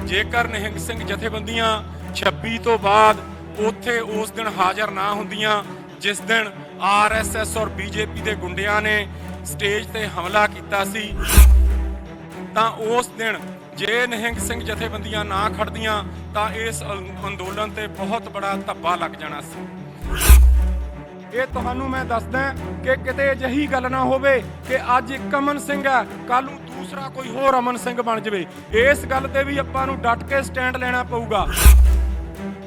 जेकर निहंग सिंह जथेबंदियां 26 तो बाद उत्थे उस दिन हाज़र ना हुंदियां जिस दिन RSS और BJP के गुंडियां ने स्टेज ते हमला किया सी, तां उस दिन जे निहंग सिंह जथेबंदियां ना खड़दियां तां इस अंदोलन ते बहुत बड़ा धब्बा लग जाना सी। ये तुहानू मैं दसदा कि किते अजिही गल ना होवे कि अज एक अमन सिंह है कल नूं दूसरा कोई होर अमन सिंह बन जाए। इस गल ते भी आपां नूं डट के स्टैंड लेना पऊगा।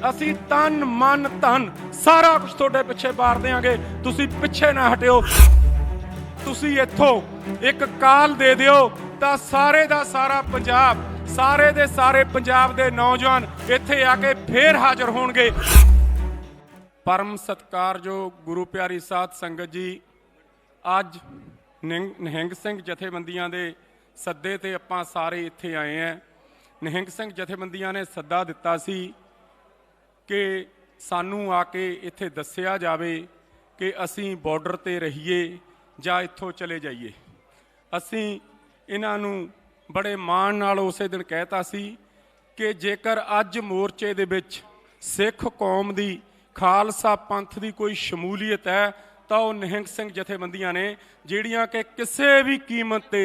असी तन मन धन सारा कुछ तुहाडे पिछे वार देंगे, तुसी पिछे ना हटिओ। तुसी इत्थों एक काल दे दिओ तां सारे दा सारा पंजाब, सारे दे सारे पंजाब दे नौजवान इत्थे आके फेर हाज़र होणगे। परम सत्कारयोग गुरु प्यारी साध संगत जी, अज निहंग सिंह जथेबंदियां दे सद्दे ते आपां सारे इत्थे आए हैं। निहंग सिंह जथेबंदियां ने सद्दा दिता सी कि सानू आके इत्थे दस्सिया जावे कि असीं बॉर्डर ते रहीए जां इत्थों चले जाइए। असीं इन्हां नूं बड़े माण नाल उसे दिन कहता सी कि जेकर अज मोर्चे दे विच सिख कौम दी खालसा पंथ की कोई शमूलीयत है तो निहंग सिंह जथेबंदियां ने जिहड़ियां कि किसी भी कीमत ते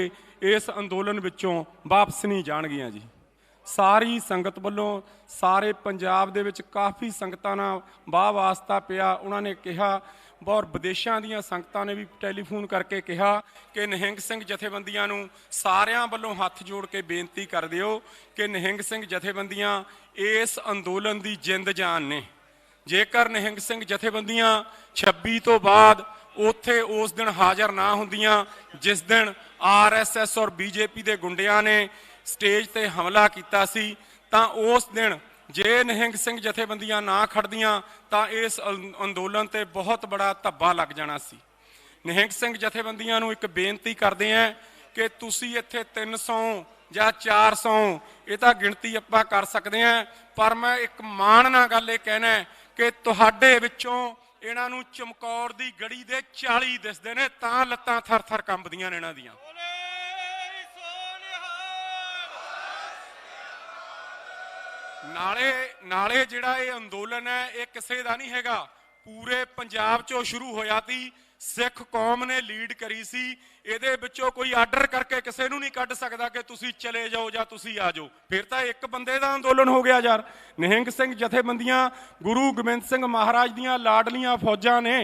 इस अंदोलन विचों वापस नहीं जाणगियां जी। सारी संगत वालों सारे पंजाब दे विच काफ़ी संगतां नाल वाह वास्ता पिया। उन्होंने कहा और विदेशों दीयां संगतां ने भी टैलीफोन करके कहा कि निहंग सिंह जथेबंदियां नूं सारियां वालों हथ जोड़ के बेनती कर दिओ कि निहंग सिंह जथेबंदियां इस अंदोलन की जिंद जान ने। जेकर निहंग सिंह जथेबंदियां 26 तो बाद उत्थे उस दिन हाज़र ना हुंदियां जिस दिन RSS और BJP के गुंडियां ने स्टेज ते हमला किया सी, तां उस दिन जे निहंग सिंह जथेबंदियां ना खड़दियां तां इस अंदोलन ते बहुत बड़ा धब्बा लग जाना सी। निहंग सिंह जथेबंदियां नूं एक बेनती करदे हैं कि तुसी इत्थे 300 ਜਾਂ 400 ਇਹ ਤਾਂ ਗਿਣਤੀ ਆਪਾਂ कर सकते हैं, पर मैं एक ਮਾਣ ਨਾਲ ਗੱਲ ਇਹ ਕਹਿਣਾ ਕਿ ਤੁਹਾਡੇ ਵਿੱਚੋਂ ਇਹਨਾਂ ਨੂੰ ਚਮਕੌਰ ਦੀ ਗੜੀ ਦੇ 40 ਦਿਸਦੇ ਨੇ ਤਾਂ ਲੱਤਾਂ ਥਰ ਥਰ ਕੰਬਦੀਆਂ ਨੇ ਇਹਨਾਂ ਦੀਆਂ। ਨਾਲੇ ਜਿਹੜਾ ਇਹ ਅੰਦੋਲਨ ਹੈ ਇਹ ਕਿਸੇ ਦਾ ਨਹੀਂ ਹੈਗਾ, ਪੂਰੇ ਪੰਜਾਬ ਚੋਂ ਸ਼ੁਰੂ ਹੋਇਆ ਸੀ। सिख कौम ने लीड करी सी। ਇਹਦੇ ਵਿੱਚੋਂ कोई आर्डर करके किसी ਨੂੰ नहीं ਕੱਢ सकता कि तुसी चले जाओ ਜਾਂ तुसी आ जाओ। फिर तो एक बंदे का अंदोलन हो गया यार। निहंग सिंह जथेबंदियां गुरु गोबिंद सिंह महाराज दियां लाडलियां फौजां ने,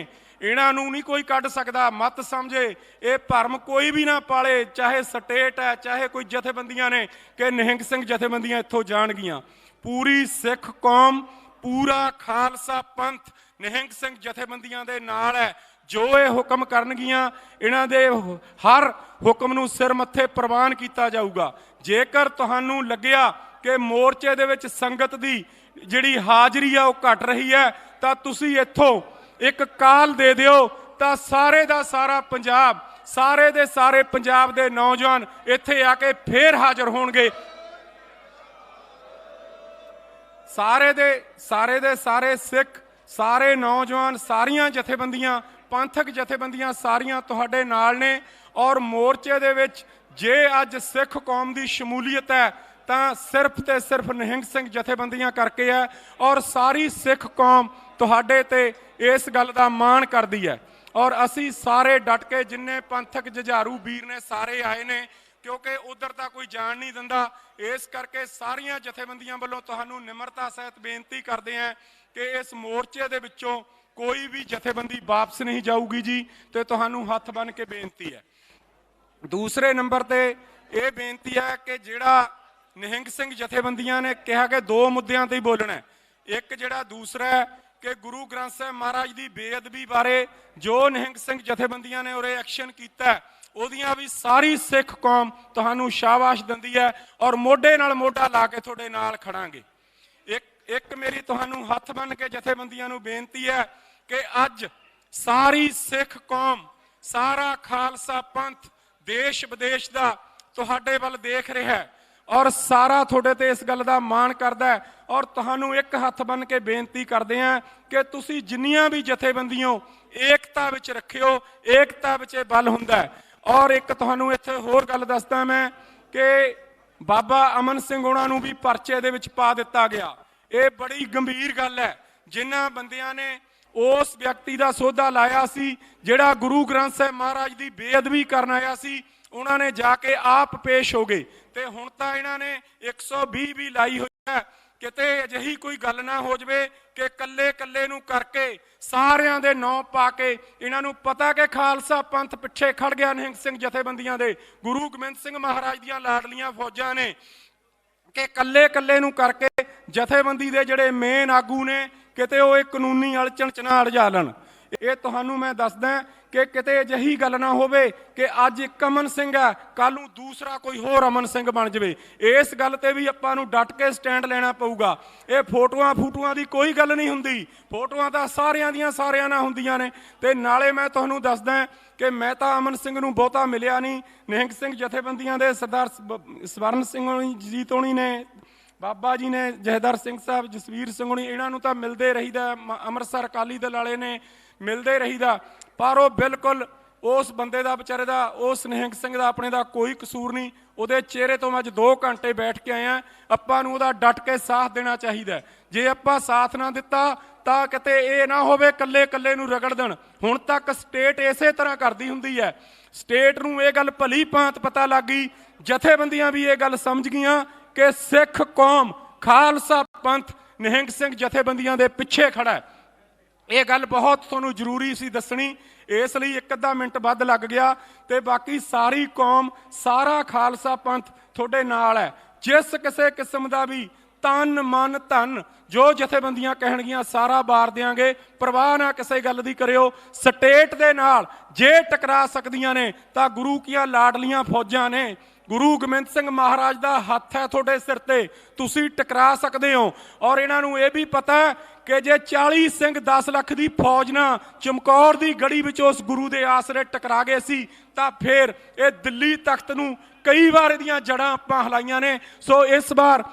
इन्हां नूं नहीं कोई ਕੱਢ सकता। मत समझे ये भरम कोई भी ना पाले, चाहे स्टेट है चाहे कोई जथेबंदियां ने कि निहंग सिंह जथेबंदियां इत्थों जाणगियां। पूरी सिख कौम पूरा खालसा पंथ निहंग सिंह जथेबंदियां दे नाल है। जो ये हुक्म करनगियां इन्हां दे हर हुक्म नूं सिर मत्थे प्रवान किया जाऊगा। जेकर तुहानूं लग्गिया कि मोर्चे दे विच संगत दी जिहड़ी हाज़री है वो घट रही है तां तुसीं इत्थों एक काल दे दिओ तां सारे दा सारा पंजाब, सारे दे सारे पंजाब दे नौजवान इत्थे आके फेर हाज़र होणगे। सारे दे सारे सिख, सारे नौजवान, सारियां जथेबंदियां, पंथक जथेबंदियां सारियां तुहाडे नाल ने। और मोर्चे दे विच जे अज सिख कौम की शमूलीयत है तां सिर्फ ते सिर्फ निहंग सिंह जथेबंदियां करके है। और सारी सिख कौम तुहाडे ते इस गल दा माण करदी है। और असी सारे डट के जिन्ने पंथक जुझारू वीर ने सारे आए ने, क्योंकि उधर तो कोई जान नहीं दिंदा। इस करके सारियां जथेबंदियां वालों तुहानूं निमरता सहित बेनती करते हैं कि इस मोर्चे दे विचों कोई भी जथेबंदी वापस नहीं जाऊगी जी। तो तुहानूं हथ बन के बेनती है। दूसरे नंबर ते यह बेनती है कि जिहड़ा निहंग सिंह जथेबंदियां ने कहा कि दो मुद्दों ते ही बोलना है। एक जिहड़ा दूसरा है कि गुरु ग्रंथ साहिब महाराज की बेअदबी बारे जो निहंग सिंह जथेबंदियां ने उरे एक्शन किया ਉਹਦੀਆਂ भी सारी सिख कौम तुहानूं शाबाश दिंदी है और मोढे नाल मोढा ला के तुहाडे नाल खड़ांगे। एक मेरी तुहानूं हथ बन के जथेबंदियां नूं बेनती है कि अज सारी सिख कौम, सारा खालसा पंथ देश विदेश का तुहाडे वल देख रहा है और सारा तुहाडे ते इस गल दा माण करदा है। और तुहानूं एक हथ बन के बेनती करदे हैं कि तुसीं जिन्नियां भी जथेबंदियों एकता विच रखिओ, एकता विच बल हुंदा है। और एक तुहानूं इत्थे होर गल दसदा मैं कि ਬਾਬਾ ਅਮਨ ਸਿੰਘ ਉਹਨਾਂ ਨੂੰ ਵੀ ਪਰਚੇ ਦੇ ਵਿੱਚ ਪਾ ਦਿੱਤਾ ਗਿਆ। ਇਹ ਬੜੀ ਗੰਭੀਰ ਗੱਲ ਹੈ। ਜਿਨ੍ਹਾਂ ਬੰਦਿਆਂ ਨੇ ਉਸ ਵਿਅਕਤੀ ਦਾ ਸੌਦਾ ਲਾਇਆ ਸੀ ਜਿਹੜਾ ਗੁਰੂ ਗ੍ਰੰਥ ਸਾਹਿਬ ਮਹਾਰਾਜ ਦੀ ਬੇਅਦਬੀ ਕਰਨ ਆਇਆ ਸੀ, ਉਹਨਾਂ ਨੇ ਜਾ ਕੇ ਆਪ ਪੇਸ਼ ਹੋ ਗਏ। ਤੇ ਹੁਣ ਤਾਂ ਇਹਨਾਂ ਨੇ 120 ਵੀ ਲਾਈ ਹੋਈ ਹੈ। ਕਿਤੇ ਅਜਿਹੀ ਕੋਈ ਗੱਲ ਨਾ ਹੋ ਜਾਵੇ ਕਿ ਕੱਲੇ ਕੱਲੇ ਨੂੰ ਕਰਕੇ ਸਾਰਿਆਂ ਦੇ ਨਾਂ ਪਾ ਕੇ ਇਹਨਾਂ ਨੂੰ ਪਤਾ ਕਿ ਖਾਲਸਾ ਪੰਥ ਪਿੱਛੇ ਖੜ ਗਿਆ ਨਿਹੰਗ ਸਿੰਘ ਜਥੇਬੰਦੀਆਂ ਦੇ, ਗੁਰੂ ਗੋਬਿੰਦ ਸਿੰਘ ਮਹਾਰਾਜ ਦੀਆਂ ਲਾਡਲੀਆਂ ਫੌਜਾਂ ਨੇ, ਕਿ ਕੱਲੇ ਕੱਲੇ ਨੂੰ ਕਰਕੇ ਜਥੇਬੰਦੀ ਦੇ ਜਿਹੜੇ ਮੇਨ ਆਗੂ ਨੇ ਕਿਤੇ ਉਹ ਇਹ ਕਾਨੂੰਨੀ ਅੜਚਣ ਚ ਨਾ ਅੜਜਾ ਲੈਣ। ਇਹ ਤੁਹਾਨੂੰ ਮੈਂ ਦੱਸਦਾ ਕਿ ਕਿਤੇ ਅਜਿਹੀ ਗੱਲ ਨਾ ਹੋਵੇ ਕਿ ਅੱਜ ਇੱਕ ਅਮਨ ਸਿੰਘ ਹੈ, ਕੱਲ ਨੂੰ ਦੂਸਰਾ ਕੋਈ ਹੋਰ ਅਮਨ ਸਿੰਘ ਬਣ ਜਾਵੇ। ਇਸ ਗੱਲ ਤੇ ਵੀ ਆਪਾਂ ਨੂੰ ਡਟ ਕੇ ਸਟੈਂਡ ਲੈਣਾ ਪਊਗਾ। ਇਹ ਫੋਟੋਆਂ ਦੀ ਕੋਈ ਗੱਲ ਨਹੀਂ ਹੁੰਦੀ, ਫੋਟੋਆਂ ਤਾਂ ਸਾਰਿਆਂ ਦੀਆਂ ਸਾਰਿਆਂ ਨਾਲ ਹੁੰਦੀਆਂ ਨੇ। ਤੇ ਨਾਲੇ ਮੈਂ ਤੁਹਾਨੂੰ ਦੱਸਦਾ ਕਿ ਮੈਂ ਤਾਂ ਅਮਨ ਸਿੰਘ ਨੂੰ ਬਹੁਤਾ ਮਿਲਿਆ ਨਹੀਂ। ਨਿਹੰਗ ਸਿੰਘ ਜਥੇਬੰਦੀਆਂ ਦੇ ਸਰਦਾਰ ਸਵਰਨ ਸਿੰਘ ਜੀ ਤੋਣੀ ਨੇ, ਬਾਬਾ ਜੀ ਨੇ, ਜਹੇਦਾਰ ਸਿੰਘ ਸਾਹਿਬ, ਜਸਵੀਰ ਸਿੰਘ ਹੋਣੀ, ਇਹਨਾਂ ਨੂੰ ਤਾਂ ਮਿਲਦੇ ਰਹੀਦਾ। ਅੰਮ੍ਰਿਤਸਰ ਅਕਾਲੀ ਦਲ ਵਾਲੇ ਨੇ, ਮਿਲਦੇ ਰਹੀਦਾ। ਪਰ ਉਹ ਬਿਲਕੁਲ ਉਸ ਬੰਦੇ ਦਾ, ਵਿਚਾਰੇ ਦਾ, ਉਸ ਨਿਹੰਗ ਸਿੰਘ ਦਾ ਆਪਣੇ ਦਾ ਕੋਈ ਕਸੂਰ ਨਹੀਂ। ਉਹਦੇ ਚਿਹਰੇ ਤੋਂ ਮੈਂ ਅੱਜ 2 ਘੰਟੇ ਬੈਠ ਕੇ ਆਇਆ। ਆਪਾਂ ਨੂੰ ਉਹਦਾ ਡਟ ਕੇ ਸਾਥ ਦੇਣਾ ਚਾਹੀਦਾ। ਜੇ ਆਪਾਂ ਸਾਥ ਨਾ ਦਿੱਤਾ ਤਾਂ ਕਿਤੇ ਇਹ ਨਾ ਹੋਵੇ ਕੱਲੇ ਕੱਲੇ ਨੂੰ ਰਗੜ ਦੇਣ। ਹੁਣ ਤੱਕ ਸਟੇਟ ਇਸੇ ਤਰ੍ਹਾਂ ਕਰਦੀ ਹੁੰਦੀ ਹੈ। ਸਟੇਟ ਨੂੰ ਇਹ ਗੱਲ ਭਲੀ ਭਾਂਤ ਪਤਾ ਲੱਗ ਗਈ, ਜਥੇਬੰਦੀਆਂ ਵੀ ਇਹ ਗੱਲ ਸਮਝ ਗਈਆਂ ਕਿ ਸਿੱਖ ਕੌਮ ਖਾਲਸਾ ਪੰਥ ਨਿਹੰਗ ਸਿੰਘ ਜਥੇਬੰਦੀਆਂ ਦੇ ਪਿੱਛੇ ਖੜਾ ਹੈ। ਇਹ ਗੱਲ ਬਹੁਤ ਤੁਹਾਨੂੰ ਜ਼ਰੂਰੀ ਸੀ ਦੱਸਣੀ, ਇਸ ਲਈ 1 ਮਿੰਟ ਵੱਧ ਲੱਗ ਗਿਆ। ਤੇ ਬਾਕੀ ਸਾਰੀ ਕੌਮ, ਸਾਰਾ ਖਾਲਸਾ ਪੰਥ ਤੁਹਾਡੇ ਨਾਲ ਹੈ। ਜਿਸ ਕਿਸੇ ਕਿਸਮ ਦਾ ਵੀ ਤਨ ਮਨ ਧਨ ਜੋ ਜਥੇਬੰਦੀਆਂ ਕਹਿਣਗੀਆਂ ਸਾਰਾ ਵਾਰ ਦਿਆਂਗੇ। ਪਰਵਾਹ ਨਾ ਕਿਸੇ ਗੱਲ ਦੀ ਕਰਿਓ। ਸਟੇਟ ਦੇ ਨਾਲ ਜੇ ਟਕਰਾ ਸਕਦੀਆਂ ਨੇ ਤਾਂ ਗੁਰੂ ਕੀਆਂ ਲਾਡਲੀਆਂ ਫੌਜਾਂ ਨੇ, ਗੁਰੂ ਗੋਬਿੰਦ ਸਿੰਘ ਮਹਾਰਾਜ ਦਾ ਹੱਥ ਹੈ ਤੁਹਾਡੇ ਸਿਰ ਤੇ, ਤੁਸੀਂ ਟਕਰਾ ਸਕਦੇ ਹੋ। ਔਰ ਇਹਨਾਂ ਨੂੰ ਇਹ ਵੀ ਪਤਾ ਕਿ ਜੇ 40 ਸਿੰਘ 10 ਲੱਖ ਦੀ ਫੌਜ ਨਾਲ ਚਮਕੌਰ ਦੀ ਗੜੀ ਵਿੱਚ ਉਸ ਗੁਰੂ ਦੇ ਆਸਰੇ ਟਕਰਾ ਗਏ ਸੀ ਤਾਂ ਫਿਰ ਇਹ ਦਿੱਲੀ ਤਖਤ ਨੂੰ ਕਈ ਵਾਰ ਇਹਦੀਆਂ ਜੜ੍ਹਾਂ ਆਪਾਂ ਹਿਲਾਈਆਂ ਨੇ। ਸੋ ਇਸ ਵਾਰ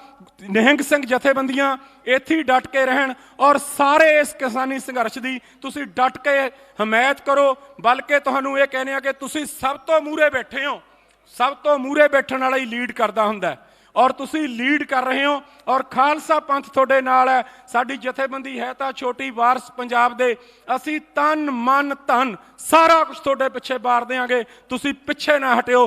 ਨਿਹੰਗ ਸਿੰਘ ਜਥੇਬੰਦੀਆਂ ਇੱਥੇ ਹੀ ਡਟ ਕੇ ਰਹਿਣ ਔਰ ਸਾਰੇ ਇਸ ਕਿਸਾਨੀ ਸੰਘਰਸ਼ ਦੀ ਤੁਸੀਂ ਡਟ ਕੇ ਹਮਾਇਤ ਕਰੋ। ਬਲਕਿ ਤੁਹਾਨੂੰ ਇਹ ਕਹਿੰਦੇ ਆ ਕਿ ਤੁਸੀਂ ਸਭ ਤੋਂ ਮੂਹਰੇ ਬੈਠੇ ਹੋ, ਸਭ ਤੋਂ ਮੂਹਰੇ ਬੈਠਣ ਵਾਲਾ ਹੀ ਲੀਡ ਕਰਦਾ ਹੁੰਦਾ ਔਰ ਤੁਸੀਂ ਲੀਡ ਕਰ ਰਹੇ ਹੋ। ਔਰ ਖਾਲਸਾ ਪੰਥ ਤੁਹਾਡੇ ਨਾਲ ਹੈ। ਸਾਡੀ ਜਥੇਬੰਦੀ ਹੈ ਤਾਂ ਛੋਟੀ, ਵਾਰਸ ਪੰਜਾਬ ਦੇ, ਅਸੀਂ ਤਨ ਮਨ ਧਨ ਸਾਰਾ ਕੁਝ ਤੁਹਾਡੇ ਪਿੱਛੇ ਵਾਰ ਦਿਆਂਗੇ। ਤੁਸੀਂ ਪਿੱਛੇ ਨਾ ਹਟਿਓ।